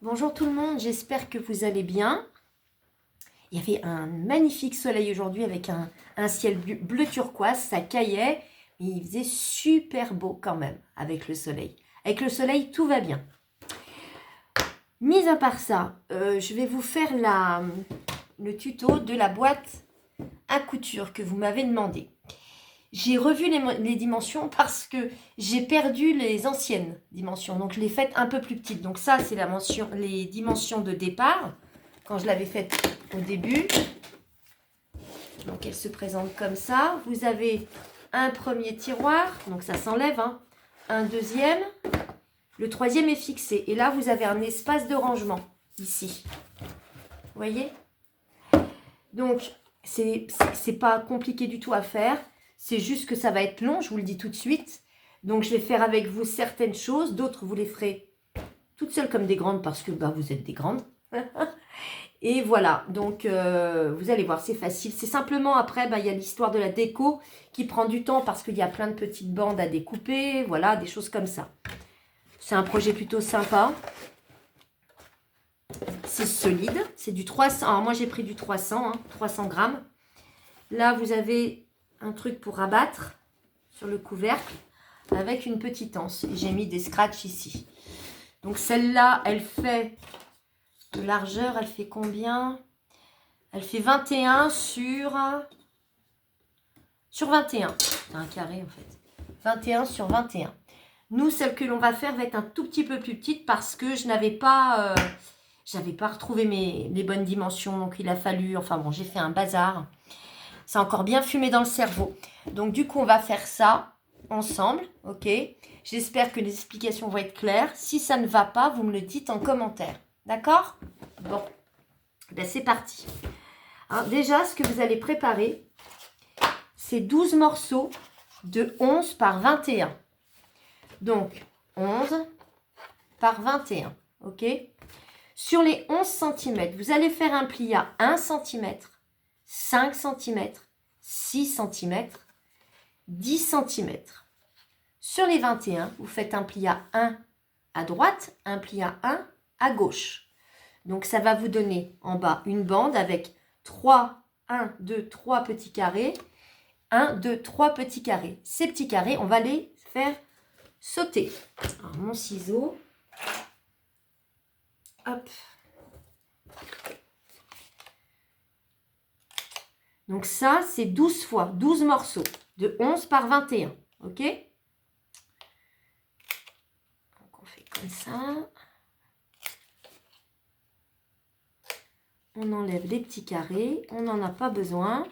Bonjour tout le monde, j'espère que vous allez bien. Il y avait un magnifique soleil aujourd'hui avec un ciel bleu turquoise, ça caillait, mais il faisait super beau quand même avec le soleil. Avec le soleil, tout va bien. Mis à part ça, je vais vous faire le tuto de la boîte à couture que vous m'avez demandé. J'ai revu les dimensions parce que j'ai perdu les anciennes dimensions. Donc, je l'ai faite un peu plus petite. Donc, ça, c'est les dimensions de départ, quand je l'avais faite au début. Donc, elle se présente comme ça. Vous avez un premier tiroir. Donc, ça s'enlève. Hein. Un deuxième. Le troisième est fixé. Et là, vous avez un espace de rangement, ici. Vous voyez? Donc, c'est pas compliqué du tout à faire. C'est juste que ça va être long, je vous le dis tout de suite. Donc, je vais faire avec vous certaines choses. D'autres, vous les ferez toutes seules comme des grandes parce que vous êtes des grandes. Et voilà, donc vous allez voir, c'est facile. C'est simplement après, il y a l'histoire de la déco qui prend du temps parce qu'il y a plein de petites bandes à découper. Voilà, des choses comme ça. C'est un projet plutôt sympa. C'est solide. C'est du 300. Alors, moi, j'ai pris du 300, 300 grammes. Là, vous avez un truc pour rabattre sur le couvercle avec une petite anse. J'ai mis des scratchs ici. Donc celle-là, elle fait de largeur, elle fait combien? Elle fait 21 sur 21. C'est un carré en fait. 21 sur 21. Nous, celle que l'on va faire va être un tout petit peu plus petite parce que je n'avais pas, retrouvé les bonnes dimensions. Donc il a fallu, enfin bon, j'ai fait un bazar. C'est encore bien fumé dans le cerveau. Donc, du coup, on va faire ça ensemble, ok? J'espère que les explications vont être claires. Si ça ne va pas, vous me le dites en commentaire. D'accord? Bon, c'est parti. Alors, déjà, ce que vous allez préparer, c'est 12 morceaux de 11 par 21. Donc, 11 par 21, ok? Sur les 11 cm, vous allez faire un pli à 1 cm, 5 cm, 6 cm, 10 cm. Sur les 21, vous faites un pli à 1 à droite, un pli à 1 à gauche. Donc, ça va vous donner en bas une bande avec 1, 2, 3 petits carrés. 1, 2, 3 petits carrés. Ces petits carrés, on va les faire sauter. Alors, mon ciseau. Hop. Donc ça, c'est 12 fois, 12 morceaux de 11 par 21. OK? Donc on fait comme ça. On enlève les petits carrés. On n'en a pas besoin.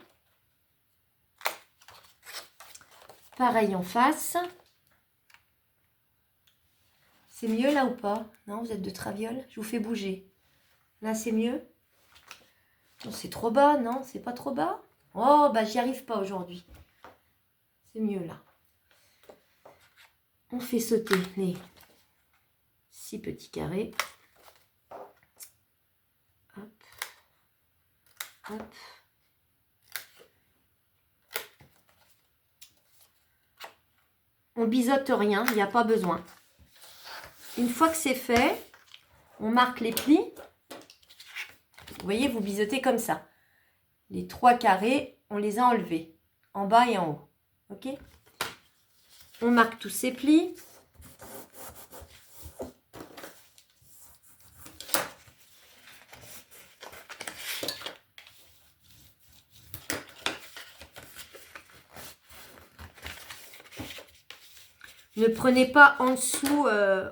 Pareil en face. C'est mieux là ou pas? Non, vous êtes de traviole? Je vous fais bouger. Là, c'est mieux? Non, c'est trop bas, non? C'est pas trop bas? Oh, j'y arrive pas aujourd'hui. C'est mieux là. On fait sauter les 6 petits carrés. Hop. Hop. On biseaute rien, il n'y a pas besoin. Une fois que c'est fait, on marque les plis. Vous voyez, vous biseautez comme ça. Les 3 carrés, on les a enlevés, en bas et en haut. Ok? On marque tous ces plis. Ne prenez pas en dessous,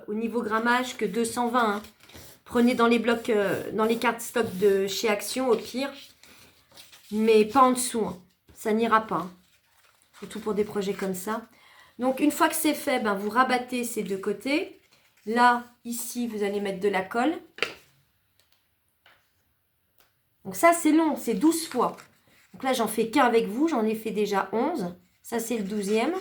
au niveau grammage, que 220. Hein. Prenez dans les blocs, dans les cartes stock de chez Action, au pire. Mais pas en dessous. Hein. Ça n'ira pas. Hein. Surtout pour des projets comme ça. Donc, une fois que c'est fait, vous rabattez ces deux côtés. Là, ici, vous allez mettre de la colle. Donc ça, c'est long, c'est 12 fois. Donc là, j'en fais qu'un avec vous. J'en ai fait déjà 11. Ça, c'est le 12e.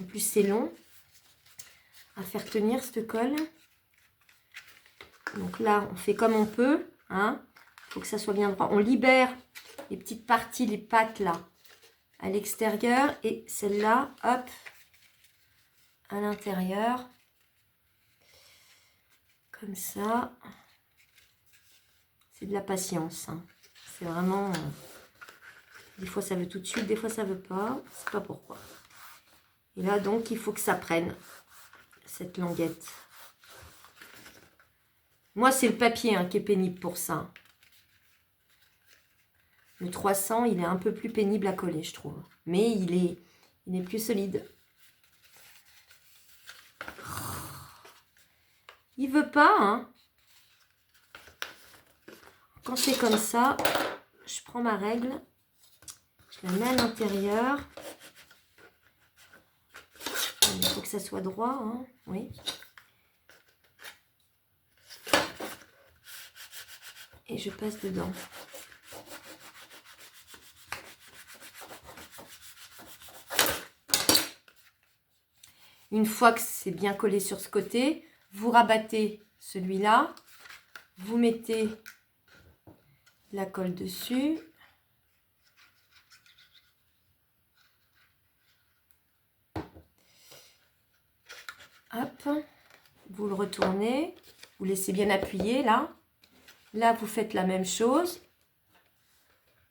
En plus, c'est long à faire tenir cette colle. Donc là, on fait comme on peut. Hein. Faut que ça soit bien droit. On libère les petites parties, les pattes là, à l'extérieur. Et celle-là, hop, à l'intérieur. Comme ça. C'est de la patience. Hein. C'est vraiment... des fois, ça veut tout de suite. Des fois, ça veut pas. Je sais pas pourquoi. Et là, donc, il faut que ça prenne cette languette. Moi, c'est le papier hein, qui est pénible pour ça. Le 300, il est un peu plus pénible à coller, je trouve. Mais il est plus solide. Il veut pas, hein. Quand c'est comme ça, je prends ma règle. Je la mets à l'intérieur. Il faut que ça soit droit, hein. Oui. Et je passe dedans. Une fois que c'est bien collé sur ce côté, vous rabattez celui-là, vous mettez la colle dessus. Hop, vous le retournez, vous laissez bien appuyer là. Là, vous faites la même chose.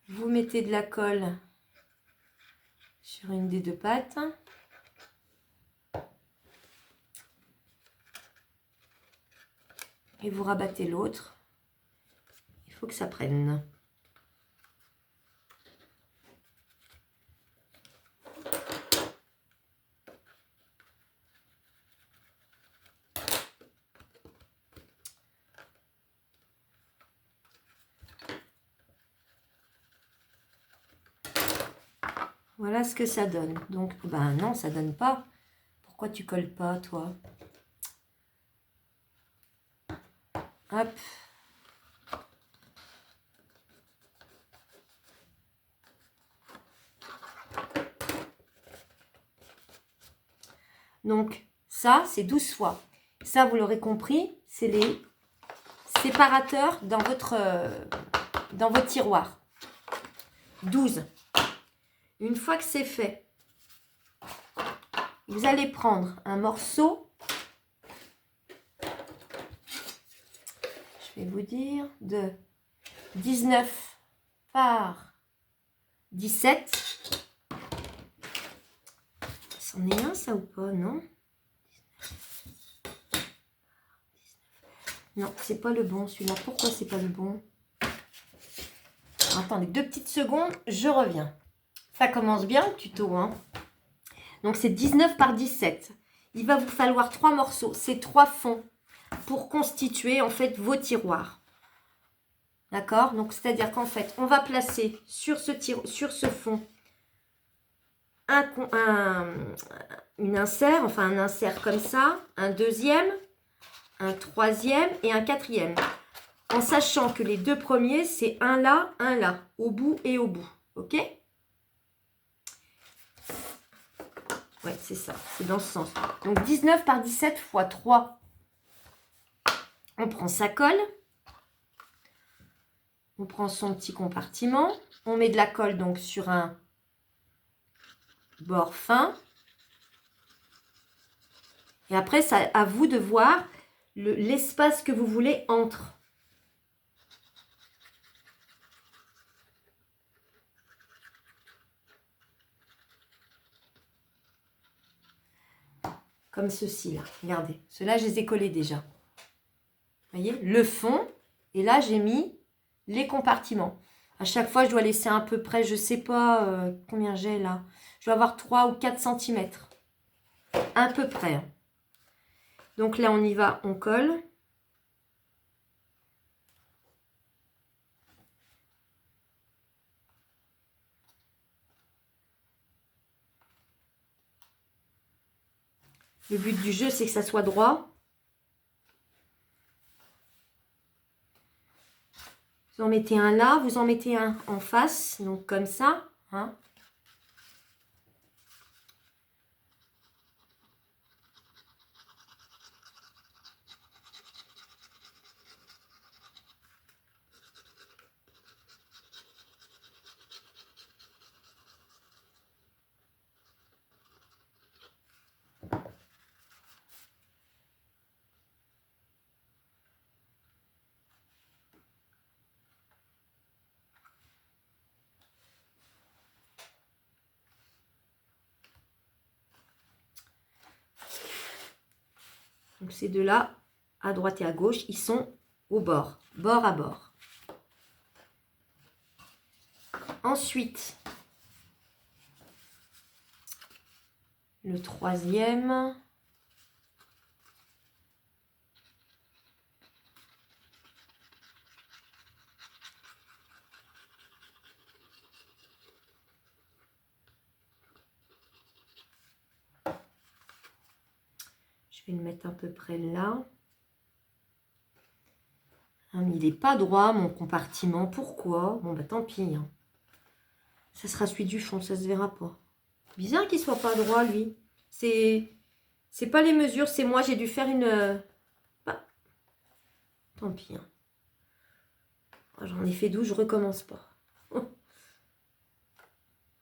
Vous mettez de la colle sur une des deux pattes. Et vous rabattez l'autre. Il faut que ça prenne. Voilà ce que ça donne. Donc, ben non, ça donne pas. Pourquoi tu colles pas, toi? Hop. Donc, ça, c'est 12 fois. Ça, vous l'aurez compris, c'est les séparateurs dans votre tiroir. 12. Une fois que c'est fait, vous allez prendre un morceau, je vais vous dire, de 19 par 17. C'en est un, ça ou pas? Non. Non, c'est pas le bon celui-là. Pourquoi c'est pas le bon? Attendez, 2 petites secondes, je reviens. Ça commence bien le tuto, hein. Donc c'est 19 par 17. Il va vous falloir 3 morceaux. C'est 3 fonds pour constituer en fait vos tiroirs. D'accord? Donc c'est-à-dire qu'en fait, on va placer sur ce fond une insert, enfin un insert comme ça, un deuxième, un troisième et un quatrième. En sachant que les deux premiers, c'est un là, au bout et au bout. Ok? Ouais, c'est ça, c'est dans ce sens. Donc 19 par 17 fois 3. On prend sa colle. On prend son petit compartiment. On met de la colle donc sur un bord fin. Et après, c'est à vous de voir l'espace que vous voulez entre. Comme ceci là. Regardez. Ceux-là, je les ai collés déjà. Vous voyez, le fond. Et là, j'ai mis les compartiments. À chaque fois, je dois laisser à peu près, je ne sais pas combien j'ai là. Je dois avoir 3 ou 4 cm. À peu près. Hein. Donc là, on y va, on colle. Le but du jeu, c'est que ça soit droit. Vous en mettez un là, vous en mettez un en face, donc comme ça. Hein. Donc ces deux-là, à droite et à gauche, ils sont au bord, bord à bord. Ensuite, le troisième. Je vais le mettre à peu près là. Il n'est pas droit, mon compartiment. Pourquoi? Bon, bah tant pis. Hein. Ça sera celui du fond, ça se verra pas. Bizarre qu'il soit pas droit, lui. C'est pas les mesures, c'est moi, j'ai dû faire une... Bah, tant pis. Hein. J'en ai fait 12, je recommence pas.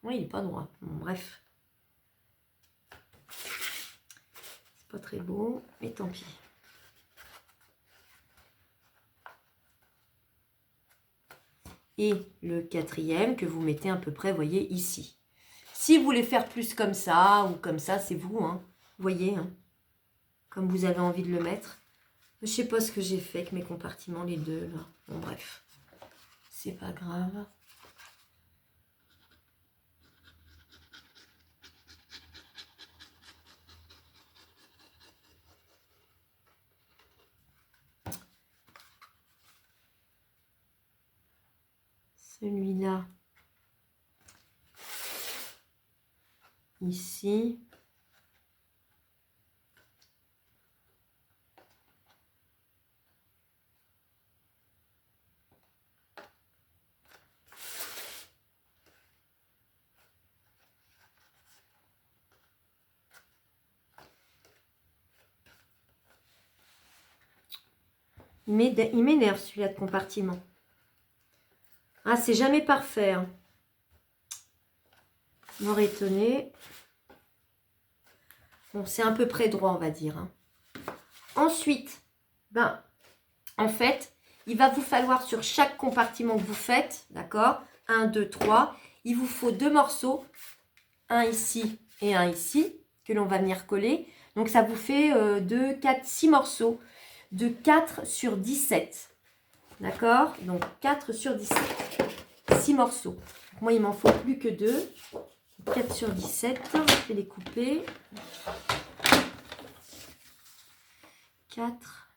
Oui, il n'est pas droit. Bon, bref. C'est pas très beau, mais tant pis. Et le quatrième que vous mettez à peu près, voyez, ici. Si vous voulez faire plus comme ça ou comme ça, c'est vous, hein. Vous voyez, hein, comme vous avez envie de le mettre. Je sais pas ce que j'ai fait avec mes compartiments, les deux, là. Bon, bref. C'est pas grave. Celui-là. Ici. Il m'énerve celui-là de compartiment. Ah, c'est jamais parfait. Hein. M'aurait étonné. Bon, c'est à peu près droit, on va dire. Hein. Ensuite, ben, en fait, il va vous falloir sur chaque compartiment que vous faites, d'accord, 1, 2, 3, il vous faut 2 morceaux, un ici et un ici, que l'on va venir coller. Donc, ça vous fait 2, 4, 6 morceaux de 4 sur 17. D'accord? Donc, 4 sur 17. 6 morceaux. Donc, moi, il m'en faut plus que 2. 4 sur 17. Je vais les couper. 4.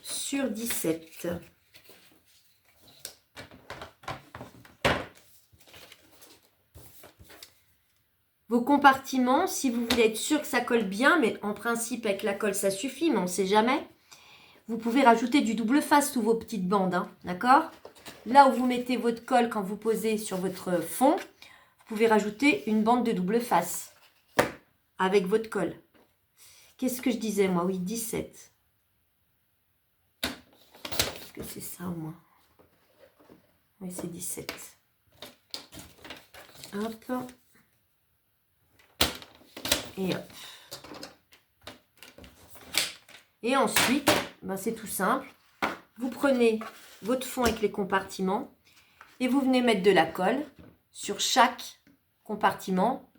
Sur 17. Vos compartiments, si vous voulez être sûr que ça colle bien, mais en principe avec la colle ça suffit, mais on ne sait jamais, vous pouvez rajouter du double face sous vos petites bandes, hein, d'accord? Là où vous mettez votre colle quand vous posez sur votre fond, vous pouvez rajouter une bande de double face avec votre colle. Qu'est-ce que je disais moi? Oui, 17. Est-ce que c'est ça au moins? Oui, c'est 17. Hop. Et hop. Et ensuite, ben c'est tout simple. Vous prenez votre fond avec les compartiments et vous venez mettre de la colle sur chaque compartiment.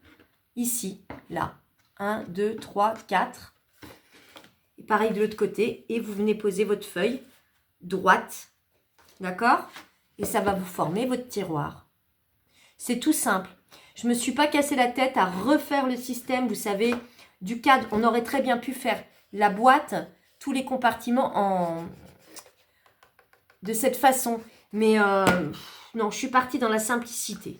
Ici, là. 1, 2, 3, 4. Et pareil de l'autre côté. Et vous venez poser votre feuille droite. D'accord? Et ça va vous former votre tiroir. C'est tout simple. Je ne me suis pas cassé la tête à refaire le système, vous savez, du cadre. On aurait très bien pu faire la boîte, tous les compartiments de cette façon. Mais non, je suis partie dans la simplicité.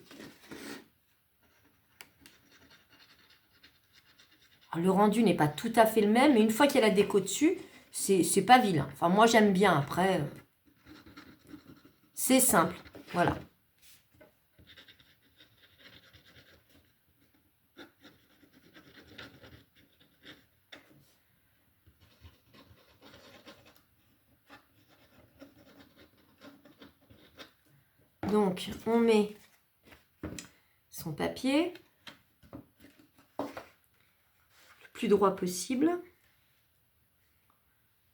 Alors, le rendu n'est pas tout à fait le même, mais une fois qu'il y a la déco dessus, c'est pas vilain. Enfin, moi, j'aime bien. Après, c'est simple. Voilà. Donc, on met son papier le plus droit possible.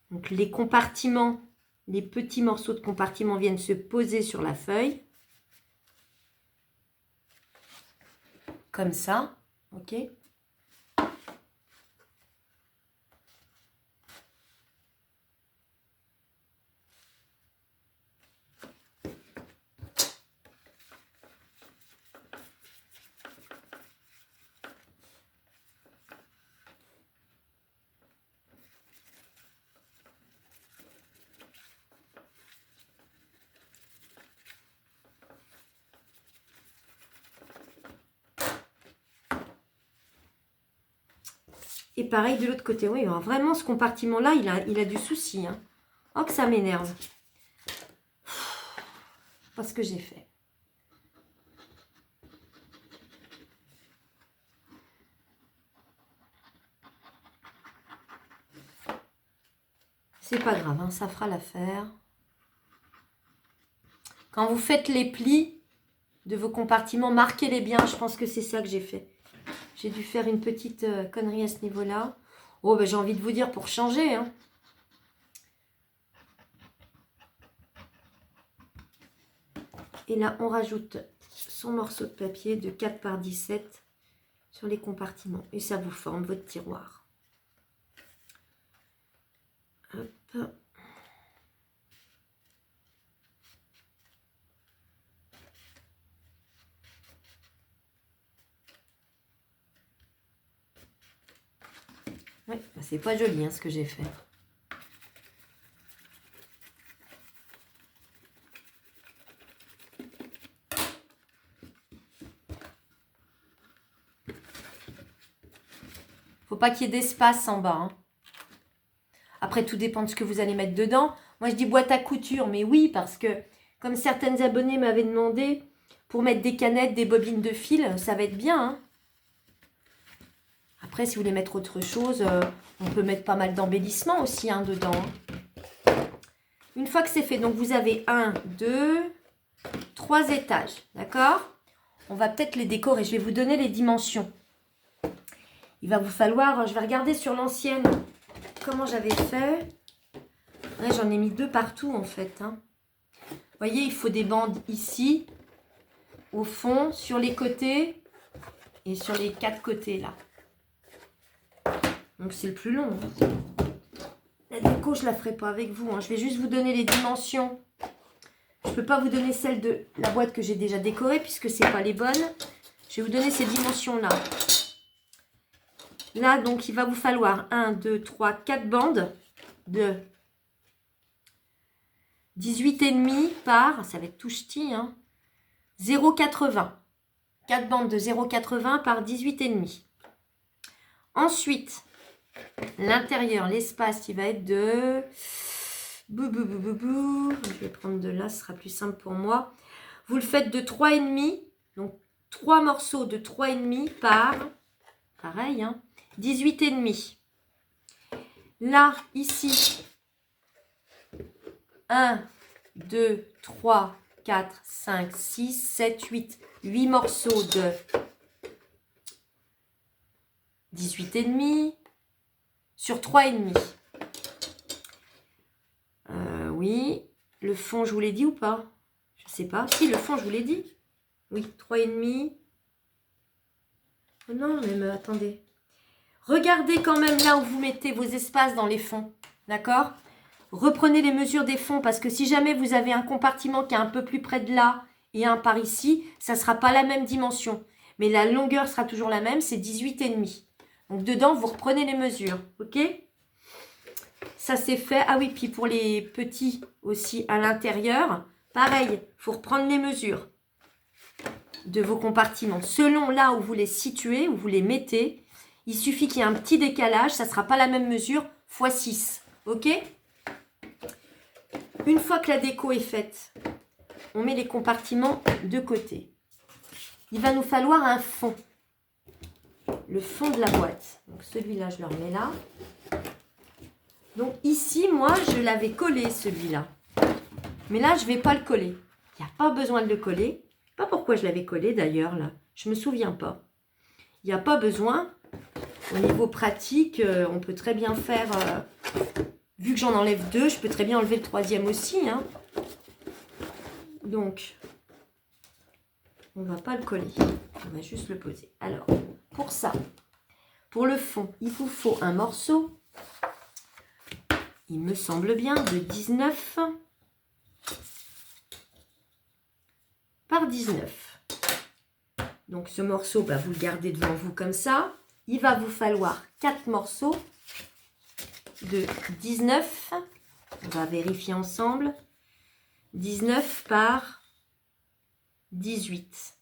Donc, les compartiments les petits morceaux de compartiment viennent se poser sur la feuille. Comme ça, ok? Et pareil de l'autre côté. Oui, alors vraiment, ce compartiment-là, il a du souci. Hein. Oh, que ça m'énerve. Pas ce que j'ai fait. C'est pas grave, hein, ça fera l'affaire. Quand vous faites les plis de vos compartiments, marquez-les bien. Je pense que c'est ça que j'ai fait. J'ai dû faire une petite connerie à ce niveau-là. Oh, ben j'ai envie de vous dire pour changer. Hein. Et là, on rajoute son morceau de papier de 4 par 17 sur les compartiments. Et ça vous forme votre tiroir. Hop. Ouais, bah c'est pas joli hein, ce que j'ai fait. Faut pas qu'il y ait d'espace en bas. Hein. Après, tout dépend de ce que vous allez mettre dedans. Moi, je dis boîte à couture, mais oui, parce que comme certaines abonnées m'avaient demandé, pour mettre des canettes, des bobines de fil, ça va être bien. Hein. Après, si vous voulez mettre autre chose, on peut mettre pas mal d'embellissement aussi hein, dedans. Une fois que c'est fait, donc vous avez 1, 2, 3 étages, d'accord? On va peut-être les décorer. Je vais vous donner les dimensions. Il va vous falloir, je vais regarder sur l'ancienne comment j'avais fait. Ouais, j'en ai mis 2 partout en fait. Hein. Vous voyez, il faut des bandes ici, au fond, sur les côtés et sur les 4 côtés là. Donc c'est le plus long. Hein. La déco, je ne la ferai pas avec vous. Hein. Je vais juste vous donner les dimensions. Je ne peux pas vous donner celle de la boîte que j'ai déjà décorée puisque ce n'est pas les bonnes. Je vais vous donner ces dimensions-là. Là, donc, il va vous falloir 1, 2, 3, 4 bandes de 18,5 par, ça va être tout ch'ti, hein, 0,80. 4 bandes de 0,80 par 18,5. Ensuite, l'intérieur, l'espace, il va être de... Je vais prendre de là, ce sera plus simple pour moi. Vous le faites de 3,5, donc 3 morceaux de 3,5 par, pareil, hein, 18,5. Là, ici, 1, 2, 3, 4, 5, 6, 7, 8 morceaux de 18,5 sur 3,5. Oui, le fond, je vous l'ai dit ou pas? Je ne sais pas. Si, le fond, je vous l'ai dit. Oui, 3,5. Oh non, mais attendez. Regardez quand même là où vous mettez vos espaces dans les fonds. D'accord? Reprenez les mesures des fonds parce que si jamais vous avez un compartiment qui est un peu plus près de là et un par ici, ça ne sera pas la même dimension. Mais la longueur sera toujours la même, c'est 18,5. Donc dedans, vous reprenez les mesures. Ok? Ça c'est fait. Ah oui, puis pour les petits aussi à l'intérieur, pareil, il faut reprendre les mesures de vos compartiments. Selon là où vous les situez, où vous les mettez, il suffit qu'il y ait un petit décalage, ça ne sera pas la même mesure, x 6. Ok? Une fois que la déco est faite, on met les compartiments de côté. Il va nous falloir un fond. Le fond de la boîte. Donc celui-là, je le remets là. Donc ici, moi, je l'avais collé celui-là. Mais là, je ne vais pas le coller. Il n'y a pas besoin de le coller. Je ne sais pas pourquoi je l'avais collé d'ailleurs là. Je ne me souviens pas. Il n'y a pas besoin. Au niveau pratique, on peut très bien faire Vu que j'en enlève 2, je peux très bien enlever le 3e aussi. Hein. Donc, on ne va pas le coller. On va juste le poser. Alors, pour ça, pour le fond, il vous faut un morceau, il me semble bien, de 19 par 19. Donc, ce morceau, bah, vous le gardez devant vous comme ça. Il va vous falloir 4 morceaux de 19. On va vérifier ensemble. 19 par 18.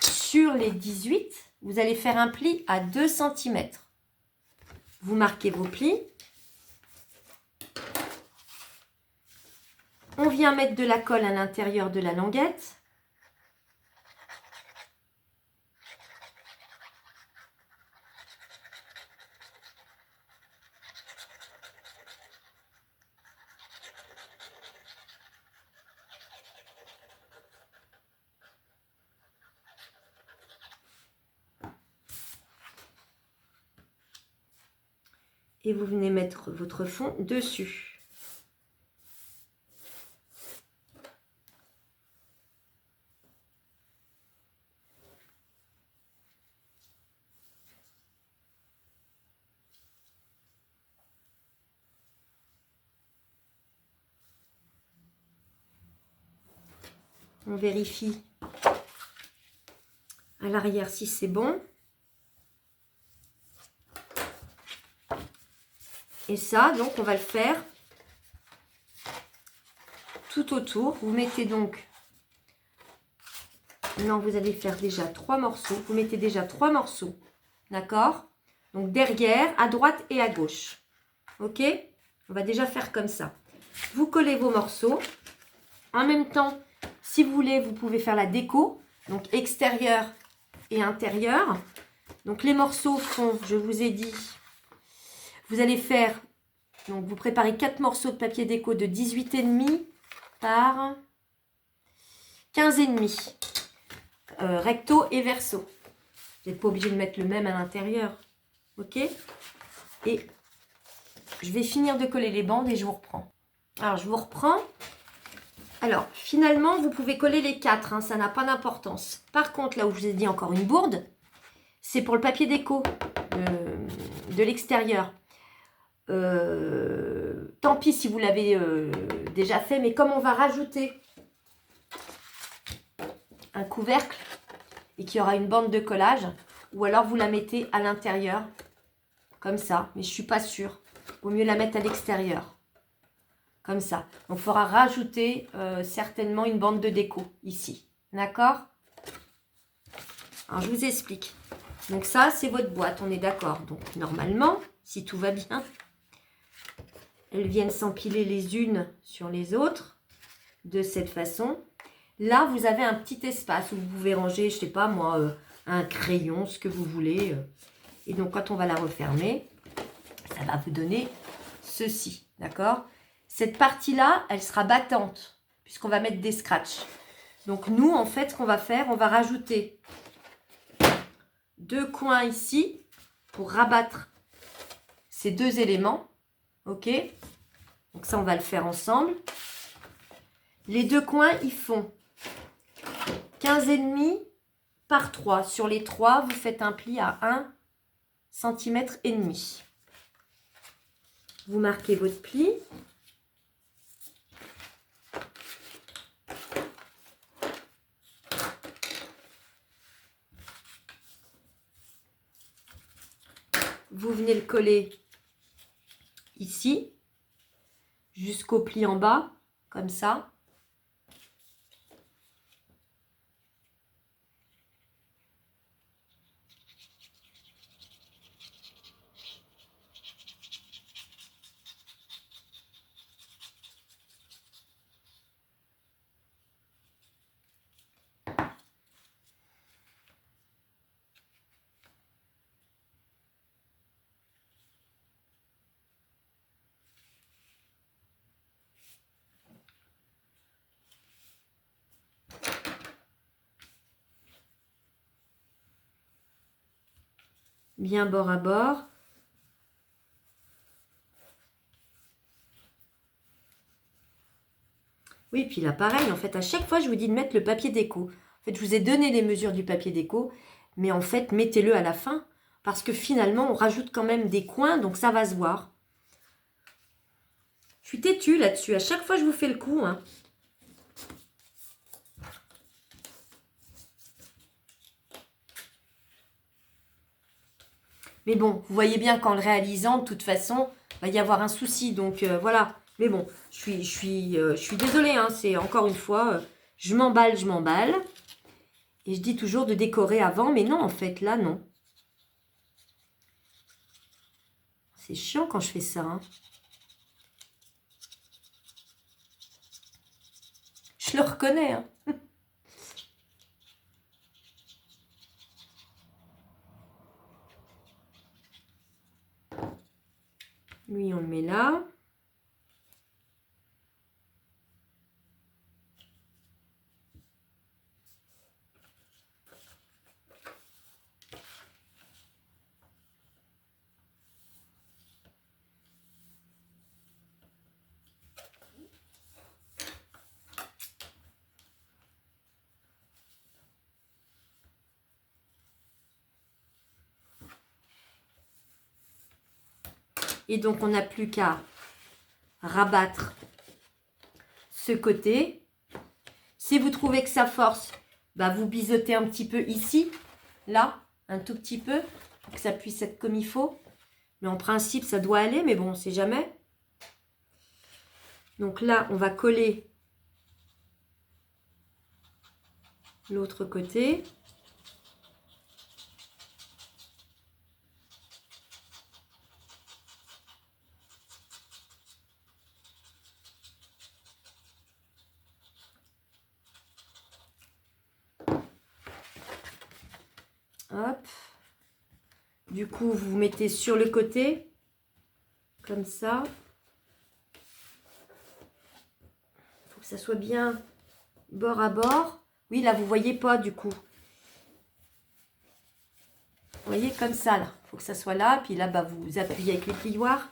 Sur les 18, vous allez faire un pli à 2 cm. Vous marquez vos plis. On vient mettre de la colle à l'intérieur de la languette. Et vous venez mettre votre fond dessus. On vérifie à l'arrière si c'est bon. Et ça, donc, on va le faire tout autour. Vous mettez donc... Non, vous allez faire déjà 3 morceaux. Vous mettez déjà 3 morceaux. D'accord? Donc, derrière, à droite et à gauche. Ok? On va déjà faire comme ça. Vous collez vos morceaux. En même temps, si vous voulez, vous pouvez faire la déco. Donc, extérieur et intérieur. Donc, les morceaux font, je vous ai dit... Vous allez faire, donc vous préparez 4 morceaux de papier déco de 18,5 par 15,5. Recto et verso. Vous n'êtes pas obligé de mettre le même à l'intérieur. Ok? Et je vais finir de coller les bandes et je vous reprends. Alors, je vous reprends. Alors, finalement, vous pouvez coller les 4. Hein, ça n'a pas d'importance. Par contre, là où je vous ai dit encore une bourde, c'est pour le papier déco de l'extérieur. Tant pis si vous l'avez déjà fait, mais comme on va rajouter un couvercle et qu'il y aura une bande de collage, ou alors vous la mettez à l'intérieur, comme ça, mais je ne suis pas sûre. Vaut mieux la mettre à l'extérieur, comme ça. Donc, il faudra rajouter certainement une bande de déco ici, d'accord? Alors, je vous explique. Donc, ça, c'est votre boîte, on est d'accord. Donc, normalement, si tout va bien, elles viennent s'empiler les unes sur les autres de cette façon. Là, vous avez un petit espace où vous pouvez ranger, je ne sais pas moi, un crayon, ce que vous voulez. Et donc, quand on va la refermer, ça va vous donner ceci, d'accord? Cette partie-là, elle sera battante, puisqu'on va mettre des scratchs. Donc, nous, en fait, ce qu'on va faire, on va rajouter 2 coins ici pour rabattre ces 2 éléments. Ok? Donc ça, on va le faire ensemble. Les 2 coins, ils font 15,5 par 3. Sur les 3, vous faites un pli à 1,5 cm. Vous marquez votre pli. Vous venez le coller ici, jusqu'au pli en bas, comme ça. Bien bord à bord. Oui, puis là, pareil, en fait, à chaque fois, je vous dis de mettre le papier déco. En fait, je vous ai donné les mesures du papier déco, mais en fait, mettez-le à la fin, parce que finalement, on rajoute quand même des coins, donc ça va se voir. Je suis têtue là-dessus. À chaque fois, je vous fais le coup, hein. Mais bon, vous voyez bien qu'en le réalisant, de toute façon, il va y avoir un souci. Donc voilà. Mais bon, je suis désolée. Hein, c'est encore une fois, je m'emballe, je m'emballe. Et je dis toujours de décorer avant. Mais non, en fait, là, non. C'est chiant quand je fais ça. Hein. Je le reconnais. Hein. Lui, on le met là. Et donc, on n'a plus qu'à rabattre ce côté. Si vous trouvez que ça force, bah vous bisotez un petit peu ici, là, un tout petit peu, pour que ça puisse être comme il faut. Mais en principe, ça doit aller, mais bon, on ne sait jamais. Donc là, on va coller l'autre côté. Hop. Du coup, vous mettez sur le côté, comme ça. Il faut que ça soit bien bord à bord. Oui, là, vous ne voyez pas du coup. Vous voyez, comme ça, là. Il faut que ça soit là. Puis là, bah, vous appuyez avec les plioirs.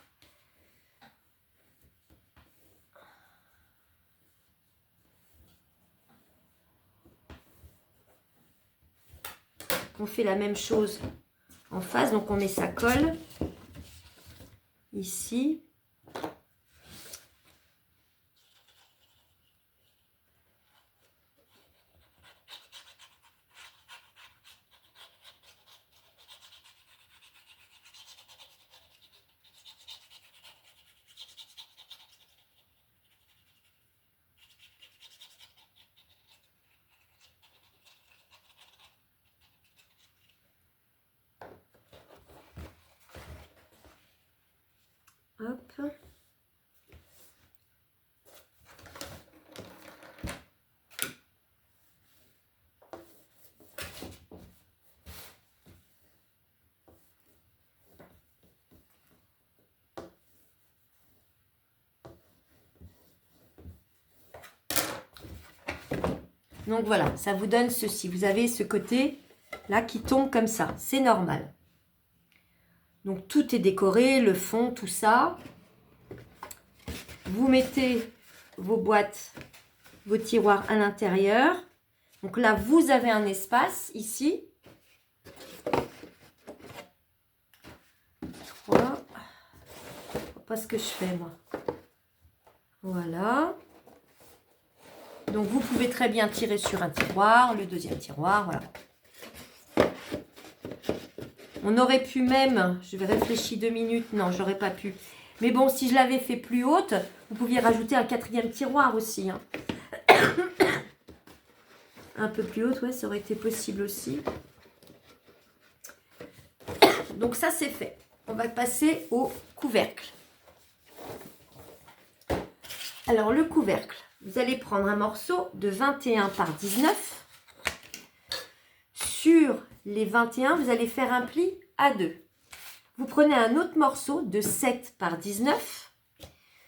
On fait la même chose en face. Donc, on met sa colle ici. Hop. Donc voilà, ça vous donne ceci. Vous avez ce côté là qui tombe comme ça. C'est normal. Donc tout est décoré, le fond, tout ça. Vous mettez vos boîtes, vos tiroirs à l'intérieur. Donc là, vous avez un espace ici. 3. Je vois pas ce que je fais moi. Voilà. Donc vous pouvez très bien tirer sur un tiroir, le deuxième tiroir, voilà. On aurait pu même, je vais réfléchir 2 minutes, non, j'aurais pas pu. Mais bon, si je l'avais fait plus haute, vous pouviez rajouter un 4e tiroir aussi. Hein. Un peu plus haute, ouais, ça aurait été possible aussi. Donc ça, c'est fait. On va passer au couvercle. Alors, le couvercle, vous allez prendre un morceau de 21 par 19. Sur les 21, vous allez faire un pli à 2. Vous prenez un autre morceau de 7 par 19.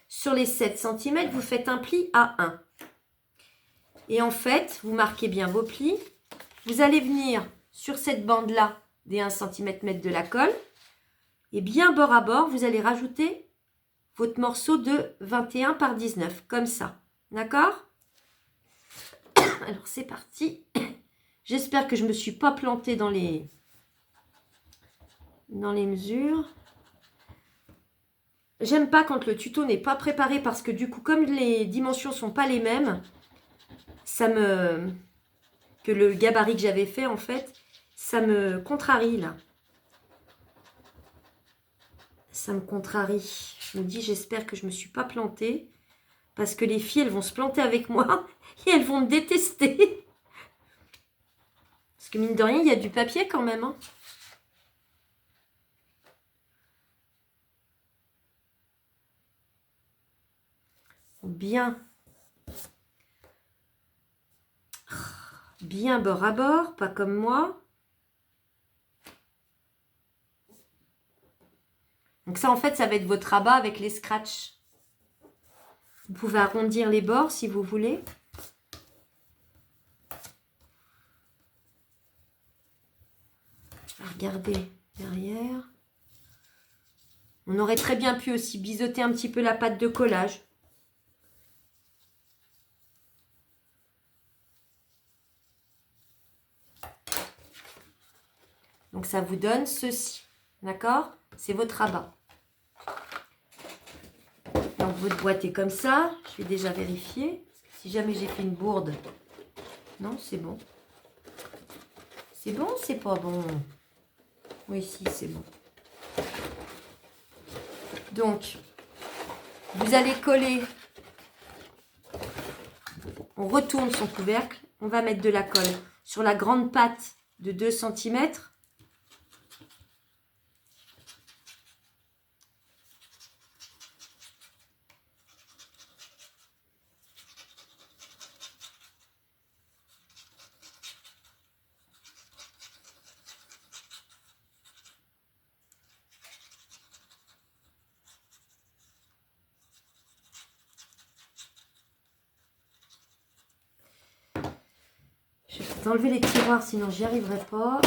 Sur les 7 cm, vous faites un pli à 1. Et en fait, vous marquez bien vos plis. Vous allez venir sur cette bande-là des 1 cm de la colle. Et bien bord à bord, vous allez rajouter votre morceau de 21 par 19, comme ça. D'accord ? Alors c'est parti. J'espère que je ne me suis pas plantée dans les mesures. J'aime pas quand le tuto n'est pas préparé parce que du coup, comme les dimensions sont pas les mêmes, que le gabarit que j'avais fait en fait, ça me contrarie là. Ça me contrarie. Je me dis, j'espère que je ne me suis pas plantée. Parce que les filles, elles vont se planter avec moi. Et elles vont me détester. Parce que mine de rien, il y a du papier quand même. Hein. Bien. Bien bord à bord. Pas comme moi. Donc ça, en fait, ça va être votre rabat avec les scratchs. Vous pouvez arrondir les bords si vous voulez. Regardez derrière. On aurait très bien pu aussi biseauter un petit peu la pâte de collage. Donc ça vous donne ceci. D'accord? C'est votre rabat. Donc votre boîte est comme ça. Je vais déjà vérifier. Si jamais j'ai fait une bourde. Non, c'est bon. C'est bon, c'est pas bon. Oui, si, c'est bon. Donc, vous allez coller. On retourne son couvercle. On va mettre de la colle sur la grande pâte de 2 cm. Je vais enlever les tiroirs, sinon j'y arriverai pas.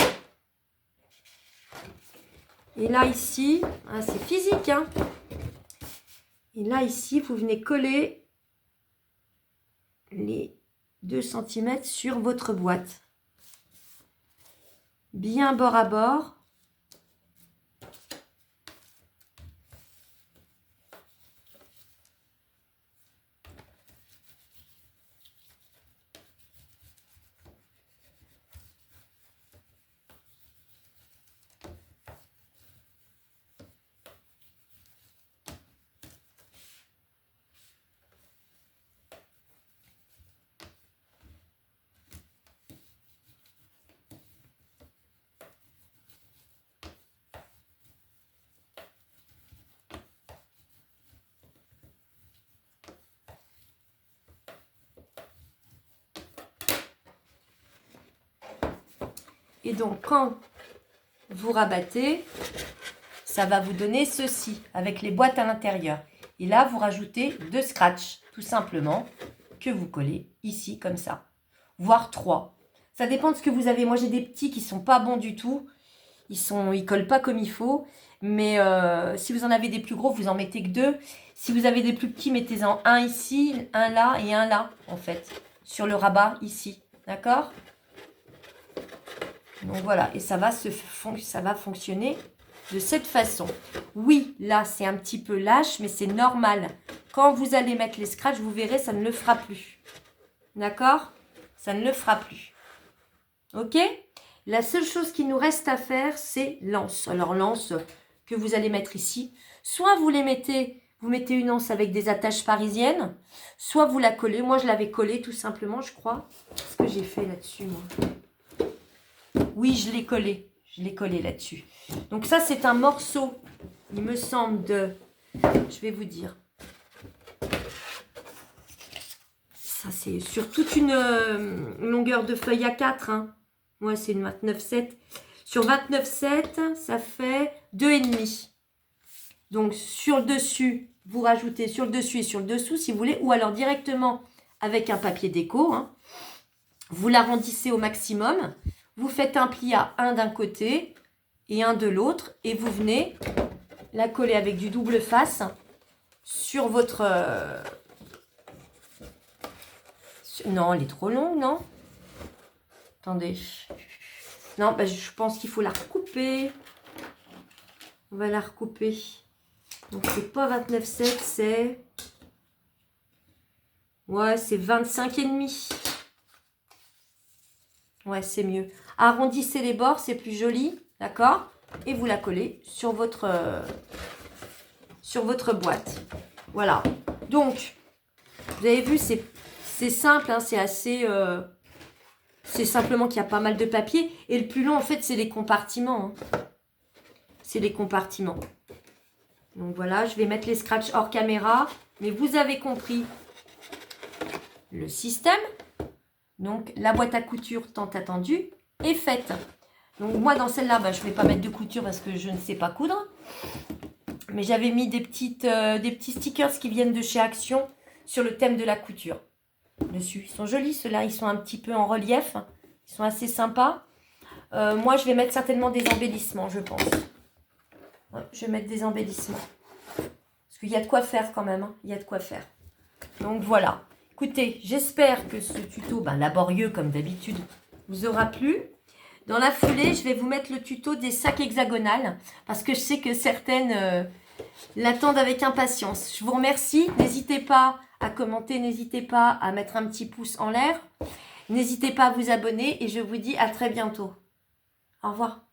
Et là, ici, ah, c'est physique, hein. Et là, ici, vous venez coller les 2 cm sur votre boîte. Bien bord à bord. Et donc, quand vous rabattez, ça va vous donner ceci, avec les boîtes à l'intérieur. Et là, vous rajoutez 2 scratchs, tout simplement, que vous collez ici, comme ça. Voire 3. Ça dépend de ce que vous avez. Moi, j'ai des petits qui sont pas bons du tout. Ils collent pas comme il faut. Mais si vous en avez des plus gros, vous en mettez que 2. Si vous avez des plus petits, mettez-en un ici, un là et un là, en fait. Sur le rabat, ici. D'accord ? Donc voilà, et ça va fonctionner de cette façon. Oui, là, c'est un petit peu lâche, mais c'est normal. Quand vous allez mettre les scratchs, vous verrez, ça ne le fera plus. D'accord? Ça ne le fera plus. Ok? La seule chose qui nous reste à faire, c'est l'anse. Alors, l'anse que vous allez mettre ici, soit vous mettez une anse avec des attaches parisiennes, soit vous la collez. Moi, je l'avais collée tout simplement, je crois. Qu'est-ce que j'ai fait là-dessus, moi? Oui, je l'ai collé. Je l'ai collé là-dessus. Donc ça, c'est un morceau, il me semble, de... Je vais vous dire. Ça, c'est sur toute une longueur de feuille A4. Hein. Moi, c'est une 29,7. Sur 29,7, ça fait 2,5. Donc, sur le dessus, vous rajoutez sur le dessus et sur le dessous, si vous voulez. Ou alors directement avec un papier déco. Hein. Vous l'arrondissez au maximum. Vous faites un pli à un d'un côté et un de l'autre. Et vous venez la coller avec du double face sur votre Non, elle est trop longue, non? Attendez. Non, bah, je pense qu'il faut la recouper. On va la recouper. Donc, c'est pas 29,7, c'est... Ouais, c'est 25,5. Ouais, c'est mieux. Arrondissez les bords, c'est plus joli, d'accord? Et vous la collez sur votre boîte. Voilà. Donc, vous avez vu, c'est simple, hein, c'est assez... c'est simplement qu'il y a pas mal de papier. Et le plus long, en fait, c'est les compartiments. Hein. C'est les compartiments. Donc voilà, je vais mettre les scratchs hors caméra. Mais vous avez compris le système. Donc, la boîte à couture tant attendue est faite. Donc, moi, dans celle-là, bah, je ne vais pas mettre de couture parce que je ne sais pas coudre. Mais j'avais mis des petits stickers qui viennent de chez Action sur le thème de la couture. Dessus. Ils sont jolis, ceux-là. Ils sont un petit peu en relief. Ils sont assez sympas. Moi, je vais mettre certainement des embellissements, je pense. Ouais, je vais mettre des embellissements. Parce qu'il y a de quoi faire quand même. Hein. Il y a de quoi faire. Donc, voilà. Écoutez, j'espère que ce tuto, laborieux comme d'habitude, vous aura plu. Dans la foulée, je vais vous mettre le tuto des sacs hexagonales parce que je sais que certaines l'attendent avec impatience. Je vous remercie. N'hésitez pas à commenter, n'hésitez pas à mettre un petit pouce en l'air. N'hésitez pas à vous abonner et je vous dis à très bientôt. Au revoir.